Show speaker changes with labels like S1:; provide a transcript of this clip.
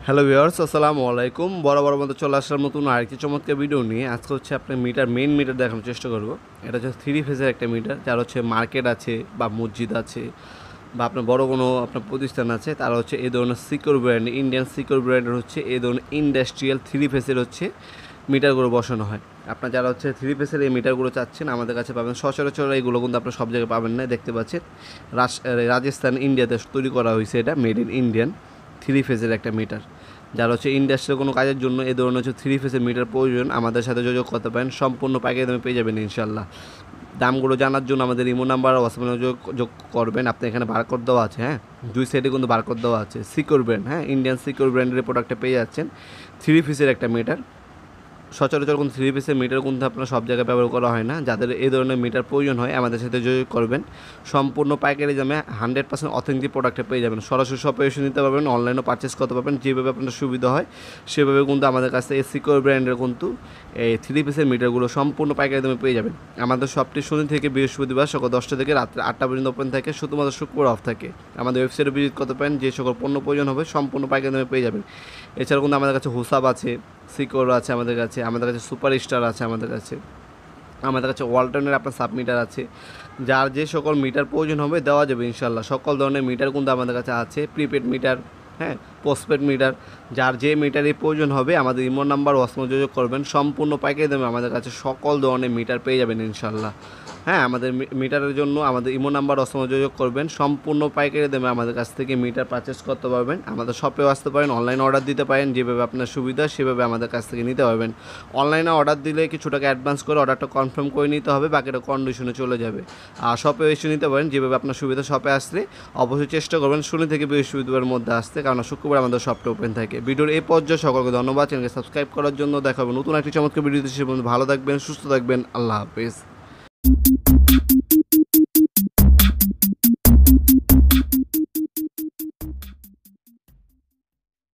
S1: Hello viewers, আসসালামু আলাইকুম। বরাবর মতো চলে আসার নতুন আরেকটি চমৎকার ভিডিও নিয়ে আজকে হচ্ছে আপনার মেইন মিটার দেখানোর চেষ্টা করব। এটা হচ্ছে 3 ফেজের একটা মিটার, যার হচ্ছে মার্কেট আছে বা মসজিদ আছে বা আপনার বড় কোনো আপনার প্রতিষ্ঠান আছে, তারা হচ্ছে এই ধরনের সিকিউর ব্র্যান্ড, ইন্ডিয়ান সিকিউর ব্র্যান্ডের হচ্ছে এই ধরনের ইন্ডাস্ট্রিয়াল 3 ফেজের হচ্ছে মিটারগুলো বসানো হয়। আপনার যারা হচ্ছে 3 ফেজের এই মিটারগুলো চাচ্ছেন আমাদের কাছে পাবেন। সচরাচর এইগুলো কিন্তু আপনার সব জায়গায় পাবেন না, দেখতে পাচ্ছেন রাজস্থান ইন্ডিয়াতে তৈরি করা হয়েছে। এটা মেড ইন ইন্ডিয়ান 3 ফেজের একটা মিটার। যারা হচ্ছে ইন্ডাস্ট্রিয়াল কোনো কাজের জন্য এই ধরনের হচ্ছে 3 ফেজের মিটার প্রয়োজন, আমাদের সাথে যোগাযোগ করতে পারেন। সম্পূর্ণ পাইকারি দামে পেয়ে যাবেন ইনশাল্লাহ। দামগুলো জানার জন্য আমাদের ইমো নাম্বার হোয়াটসঅ্যাপে যোগ করবেন। আপনি এখানে বারকোড দেওয়া আছে, হ্যাঁ, দুই সাইডে কিন্তু বারকোড দেওয়া আছে। সিকিউর ব্র্যান্ড, হ্যাঁ, ইন্ডিয়ান সিকিউর ব্র্যান্ডের প্রোডাক্টটা পেয়ে যাচ্ছেন। 3 ফেজের একটা মিটার। সচরাচর কিন্তু 3 পিসের মিটার কিন্তু আপনার সব জায়গায় ব্যবহার করা হয় না। যাদের এই ধরনের মিটার প্রয়োজন হয় আমাদের সাথে যোগাযোগ করবেন। সম্পূর্ণ পাইকারি দামে 100% অথেন্টিক প্রোডাক্টে পেয়ে যাবেন। সরাসরি শপে এসে নিতে পারবেন, অনলাইনেও পারচেস করতে পারবেন। যেভাবে আপনার সুবিধা হয় সেভাবে কিন্তু আমাদের কাছে এই সিকিউর ব্র্যান্ডের কিন্তু এই 3 পিসের মিটারগুলো সম্পূর্ণ পাইকারি দামে পেয়ে যাবেন। আমাদের শপটি শনি থেকে বৃহস্পতিবার সকাল 10টা থেকে রাত্রে 8টা পর্যন্ত ওপেন থাকে, শুধুমাত্র শুক্রবার অফ থাকে। আমাদের ওয়েবসাইটে ভিজিট করতে পারেন, যে সকল পণ্য প্রয়োজন হবে সম্পূর্ণ পাইকারি দামে পেয়ে যাবেন। এছাড়াও কিন্তু আমাদের কাছে হুসাব আছে, সিকিউর আছে আমাদের কাছে সুপার স্টার আছে আমাদের কাছে ওয়ালটনের আপনার সাবমিটার আছে। যার যে সকল মিটার প্রয়োজন হবে দেওয়া যাবে ইনশাল্লাহ। সকল ধরনের মিটার কিন্তু আমাদের কাছে আছে, প্রিপেড মিটার, হ্যাঁ, পোস্টপেড মিটার। যার যে মিটারের প্রয়োজন হবে আমাদের ইমো নাম্বার হোয়াটসঅ্যাপে যোগাযোগ করবেন। সম্পূর্ণ পাইকারি দামে আমাদের কাছে সকল ধরনের মিটার পেয়ে যাবেন ইনশাল্লাহ। হ্যাঁ, আমাদের মিটারের জন্য আমাদের ইমো নাম্বার হোয়াটসঅ্যাপে যোগাযোগ করবেন। সম্পূর্ণ পাইকারি দামে আমাদের কাছ থেকে মিটার পারচেস করতে পারবেন। আমাদের শপেও আসতে পারেন, অনলাইনে অর্ডার দিতে পারেন। যেভাবে আপনার সুবিধা সেভাবে আমাদের কাছ থেকে নিতে পারবেন। অনলাইনে অর্ডার দিলে কিছু টাকা অ্যাডভান্স করে অর্ডারটা কনফার্ম করে নিতে হবে, বাকিটা কন্ডিশনে চলে যাবে। আর শপে এসে নিতে পারেন, যেভাবে আপনার সুবিধা। শপে আসলে অবশ্যই চেষ্টা করবেন শনি থেকে বৃহস্পতিবারের মধ্যে আসতে, কারণ শুক্রবার আমাদের শপটা ওপেন থাকে। ভিডিওর এই পর্যায়ে সকলকে ধন্যবাদ। চ্যানেলকে সাবস্ক্রাইব করার জন্য। দেখা হবে নতুন একটি চমৎকার ভিডিওতে। সে পর্যন্ত ভালো থাকবেন, সুস্থ থাকবেন। আল্লাহ হাফেজ।